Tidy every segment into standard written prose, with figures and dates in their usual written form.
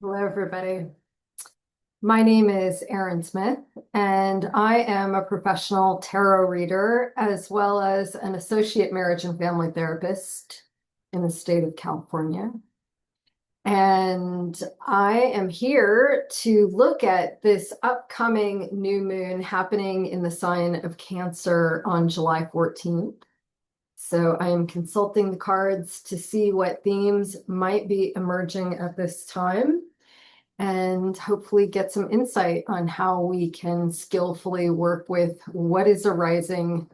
Hello, everybody. My name is Erin Smith, and I am a professional tarot reader as well as an associate marriage and family therapist in the state of California. And I am here to look at this upcoming new moon happening in the sign of Cancer on July 14th. So I am consulting the cards to see what themes might be emerging at this time and hopefully get some insight on how we can skillfully work with what is arising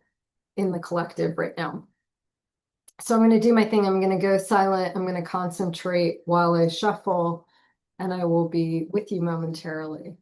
in the collective right now. So I'm going to do my thing. I'm going to go silent. I'm going to concentrate while I shuffle, and I will be with you momentarily.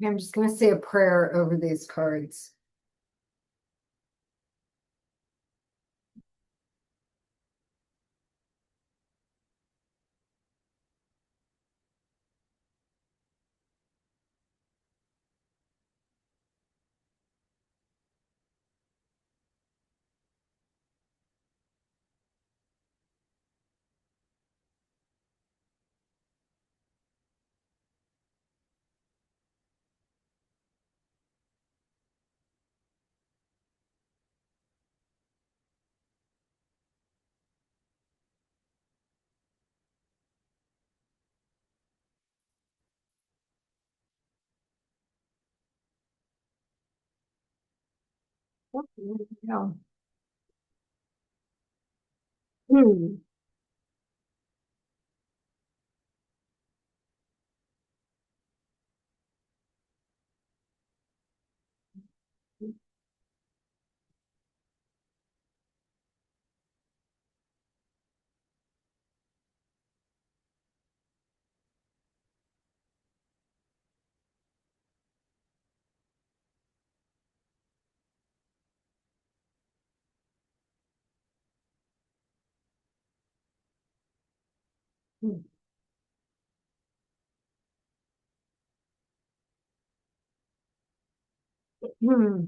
I'm just going to say a prayer over these cards. Oh, there we go. Hmm. Hmm.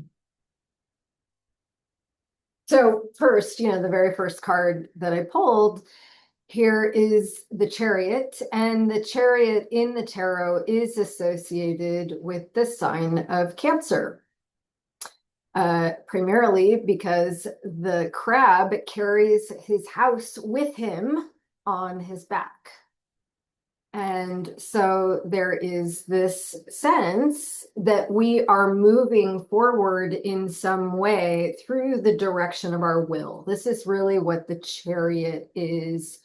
So first, the very first card that I pulled here is the Chariot, and the Chariot in the tarot is associated with the sign of Cancer, primarily because the crab carries his house with him on his back. And so there is this sense that we are moving forward in some way through the direction of our will. This is really what the Chariot is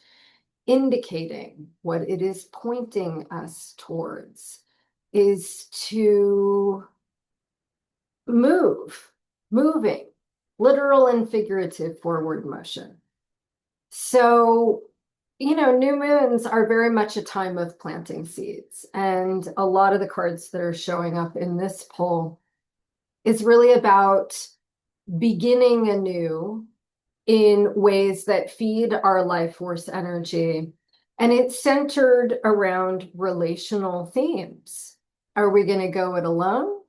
indicating, what it is pointing us towards, is to move, moving, literal and figurative forward motion. So, new moons are very much a time of planting seeds. And a lot of the cards that are showing up in this poll is really about beginning anew in ways that feed our life force energy. And it's centered around relational themes. Are we going to go it alone?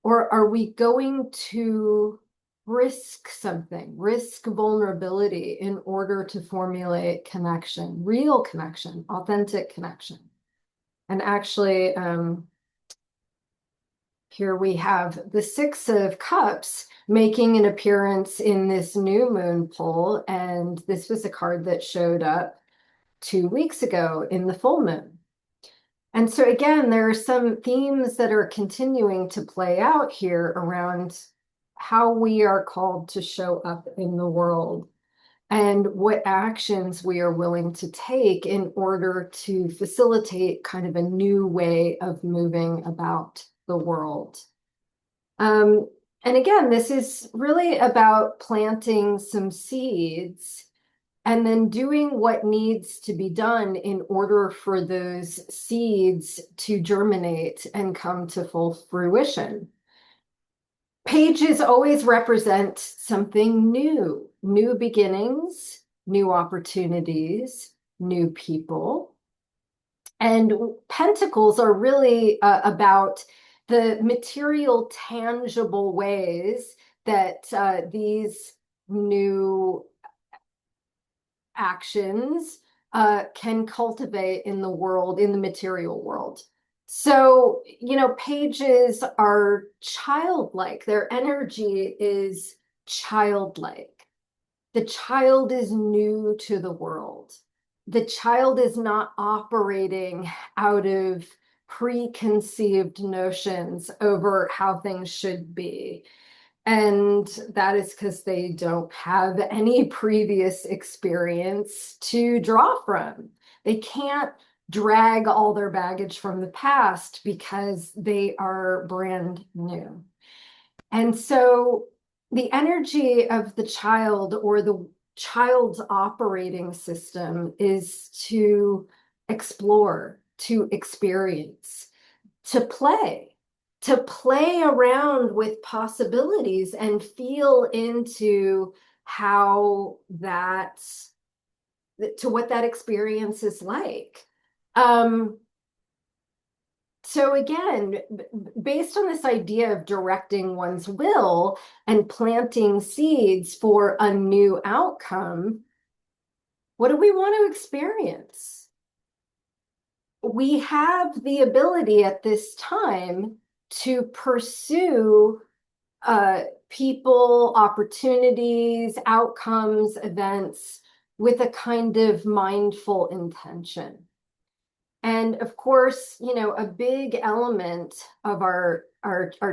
Or are we going to risk something, risk vulnerability in order to formulate connection, real connection, authentic connection? And actually, Here we have the Six of Cups making an appearance in this new moon pull, and this was a card that showed up 2 weeks ago in the full moon. And so again, there are some themes that are continuing to play out here around how we are called to show up in the world and what actions we are willing to take in order to facilitate kind of a new way of moving about the world. Um, and again, this is really about planting some seeds and then doing what needs to be done in order for those seeds to germinate and come to full fruition. Pages always represent something new, new beginnings, new opportunities, new people. And pentacles are really about the material, tangible ways that these new actions can cultivate in the world, in the material world. So, pages are childlike. Their energy is childlike. The child is new to the world. The child is not operating out of preconceived notions over how things should be. And that is because they don't have any previous experience to draw from. They can't drag all their baggage from the past because they are brand new. And so the energy of the child or the child's operating system is to explore, to experience, to play around with possibilities and feel into how to what that experience is like. So again, based on this idea of directing one's will and planting seeds for a new outcome, what do we want to experience? We have the ability at this time to pursue people, opportunities, outcomes, events with a kind of mindful intention. And of course, a big element of our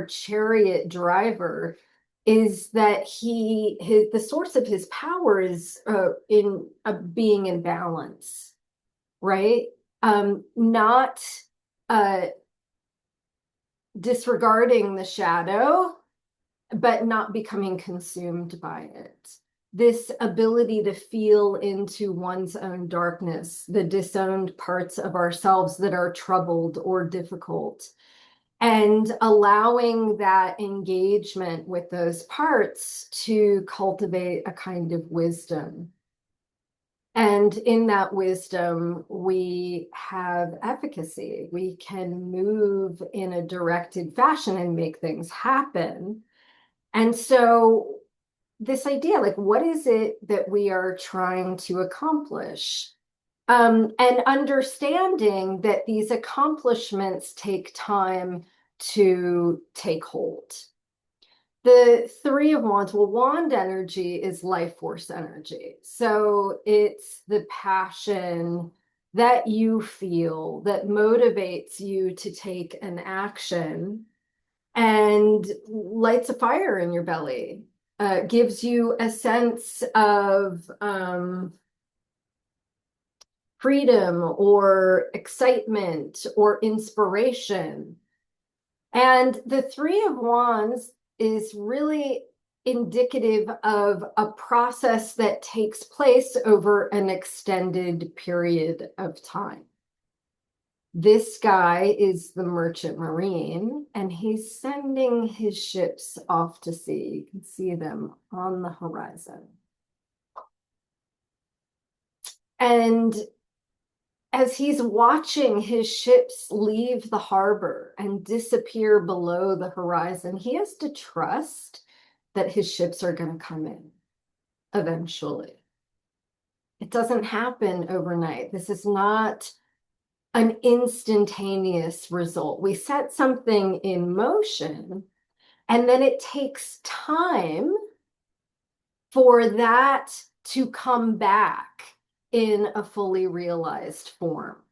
chariot driver is that the source of his power is in being in balance, right? Not disregarding the shadow, but not becoming consumed by it. This ability to feel into one's own darkness, the disowned parts of ourselves that are troubled or difficult, and allowing that engagement with those parts to cultivate a kind of wisdom. And in that wisdom, we have efficacy. We can move in a directed fashion and make things happen. And so this idea, like, what is it that we are trying to accomplish? And understanding that these accomplishments take time to take hold. The Three of Wands, well, wand energy is life force energy. So it's the passion that you feel that motivates you to take an action and lights a fire in your belly, gives you a sense of freedom or excitement or inspiration. And the Three of Wands is really indicative of a process that takes place over an extended period of time. This guy is the merchant marine, and he's sending his ships off to sea. You can see them on the horizon. And as he's watching his ships leave the harbor and disappear below the horizon, he has to trust that his ships are going to come in eventually. It doesn't happen overnight. This is not an instantaneous result. We set something in motion, and then it takes time for that to come back in a fully realized form.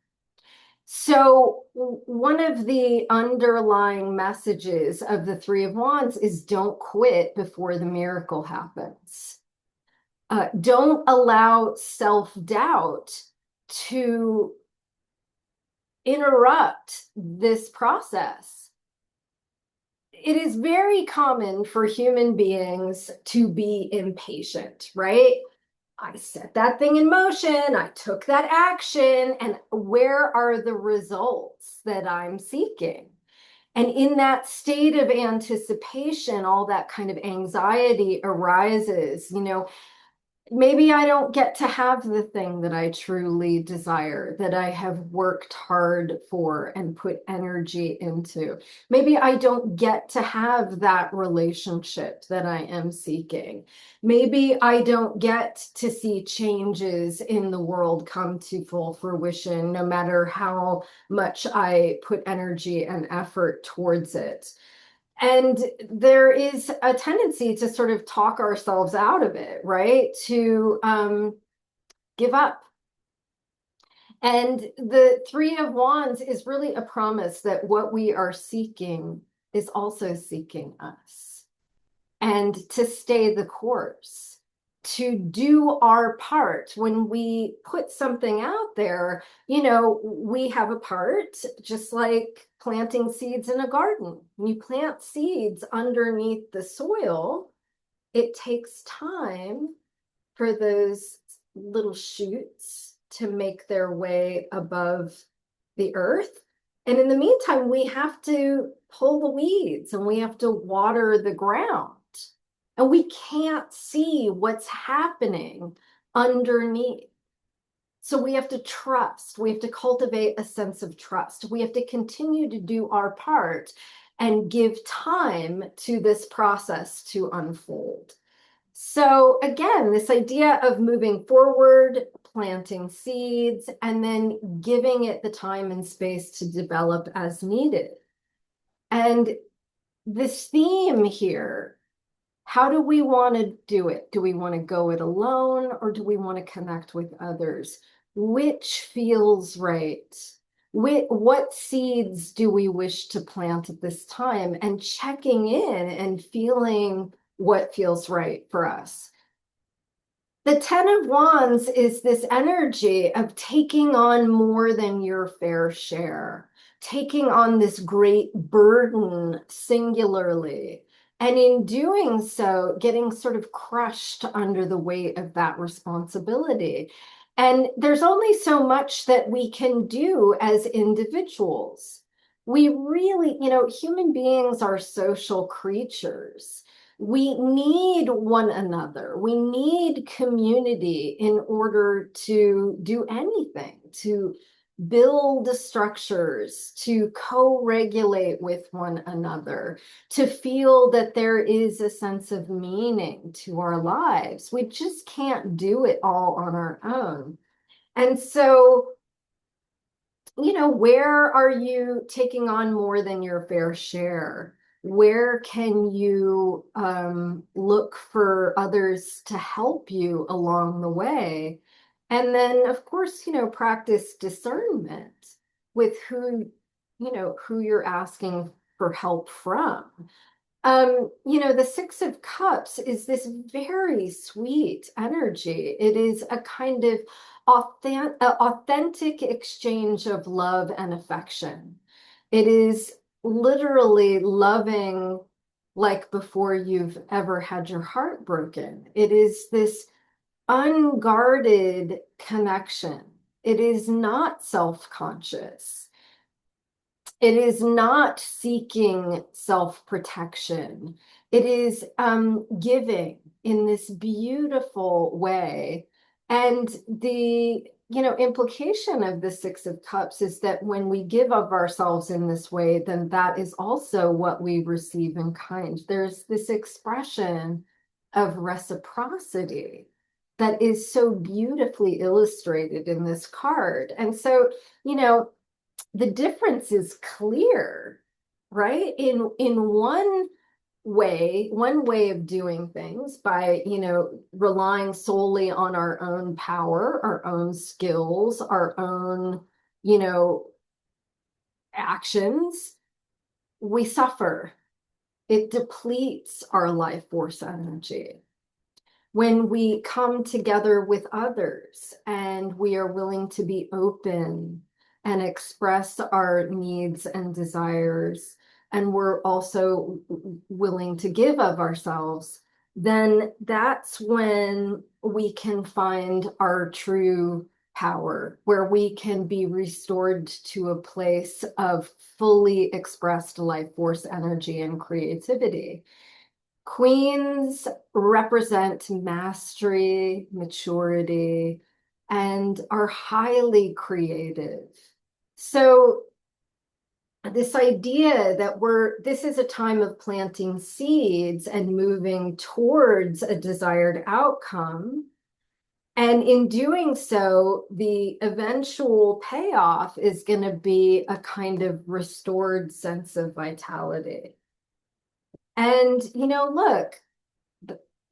So one of the underlying messages of the Three of Wands is don't quit before the miracle happens. Don't allow self-doubt to interrupt this process. It is very common for human beings to be impatient, right? I set that thing in motion, I took that action, and where are the results that I'm seeking? And in that state of anticipation, all that kind of anxiety arises. Maybe I don't get to have the thing that I truly desire, that I have worked hard for and put energy into. Maybe I don't get to have that relationship that I am seeking. Maybe I don't get to see changes in the world come to full fruition, no matter how much I put energy and effort towards it. And there is a tendency to sort of talk ourselves out of it, right? To give up. And the Three of Wands is really a promise that what we are seeking is also seeking us. And to stay the course, to do our part. When we put something out there, we have a part, just like planting seeds in a garden. When you plant seeds underneath the soil, it takes time for those little shoots to make their way above the earth. And in the meantime, we have to pull the weeds and we have to water the ground. And we can't see what's happening underneath. So we have to trust. We have to cultivate a sense of trust. We have to continue to do our part and give time to this process to unfold. So again, this idea of moving forward, planting seeds, and then giving it the time and space to develop as needed. And this theme here, how do we want to do it? Do we want to go it alone, or do we want to connect with others? Which feels right? What seeds do we wish to plant at this time? And checking in and feeling what feels right for us. The Ten of Wands is this energy of taking on more than your fair share, taking on this great burden singularly, and in doing so, getting sort of crushed under the weight of that responsibility. And there's only so much that we can do as individuals. We really, human beings are social creatures. We need one another. We need community in order to do anything, to build structures, to co-regulate with one another, to feel that there is a sense of meaning to our lives. We just can't do it all on our own. And so, where are you taking on more than your fair share? Where can you look for others to help you along the way? And then, of course, practice discernment with who you're asking for help from. The Six of Cups is this very sweet energy. It is a kind of authentic exchange of love and affection. It is literally loving like before you've ever had your heart broken. It is this unguarded connection. It is not self-conscious. It is not seeking self-protection. It is giving in this beautiful way. And the implication of the Six of Cups is that when we give of ourselves in this way, then that is also what we receive in kind. There's this expression of reciprocity that is so beautifully illustrated in this card. And so, the difference is clear, right? In one way of doing things by, relying solely on our own power, our own skills, our own, you know, actions, we suffer. It depletes our life force energy. When we come together with others and we are willing to be open and express our needs and desires, and we're also willing to give of ourselves, then that's when we can find our true power, where we can be restored to a place of fully expressed life force energy and creativity. Queens represent mastery, maturity, and are highly creative. So this idea that this is a time of planting seeds and moving towards a desired outcome. And in doing so, the eventual payoff is going to be a kind of restored sense of vitality. And, look,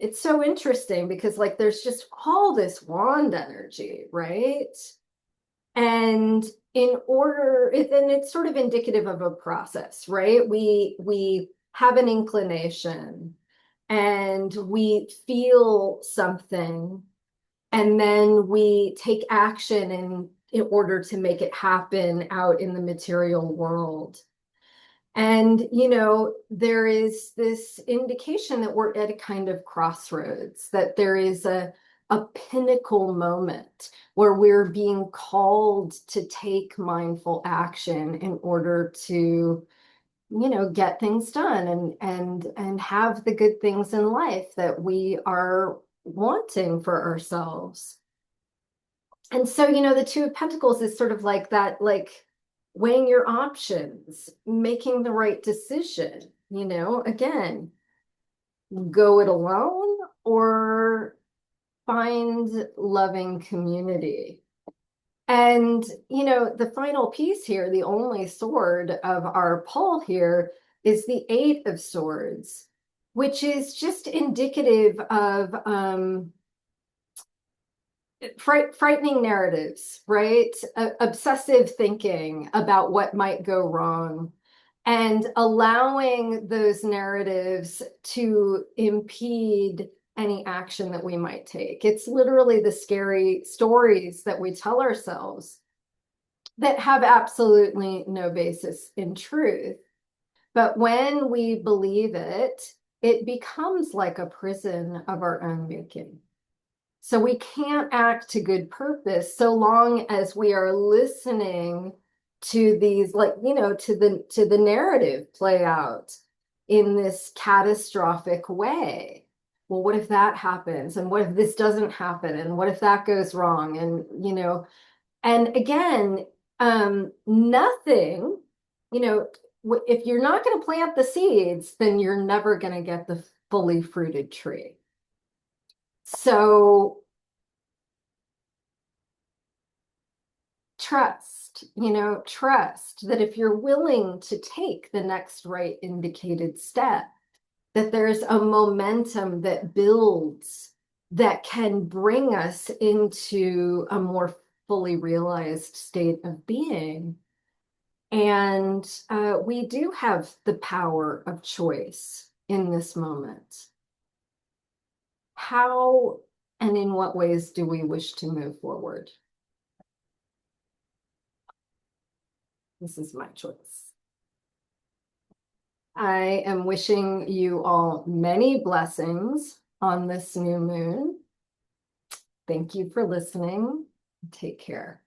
it's so interesting because like there's just all this wand energy, right? And then it's sort of indicative of a process, right? We have an inclination and we feel something, and then we take action in order to make it happen out in the material world. And, there is this indication that we're at a kind of crossroads, that there is a pinnacle moment where we're being called to take mindful action in order to, get things done and have the good things in life that we are wanting for ourselves. And so, the Two of Pentacles is sort of like that, like weighing your options, making the right decision, again, go it alone or find loving community. And, the final piece here, the only sword of our pull here is the Eight of Swords, which is just indicative of, frightening narratives, right? Obsessive thinking about what might go wrong and allowing those narratives to impede any action that we might take. It's literally the scary stories that we tell ourselves that have absolutely no basis in truth. But when we believe it, it becomes like a prison of our own making. So we can't act to good purpose so long as we are listening to these, like, to the narrative play out in this catastrophic way. Well, what if that happens? And what if this doesn't happen? And what if that goes wrong? And again, nothing, if you're not going to plant the seeds, then you're never going to get the fully fruited tree. So trust that if you're willing to take the next right indicated step, that there's a momentum that builds that can bring us into a more fully realized state of being. And we do have the power of choice in this moment. How and in what ways do we wish to move forward? This is my choice. I am wishing you all many blessings on this new moon. Thank you for listening. Take care.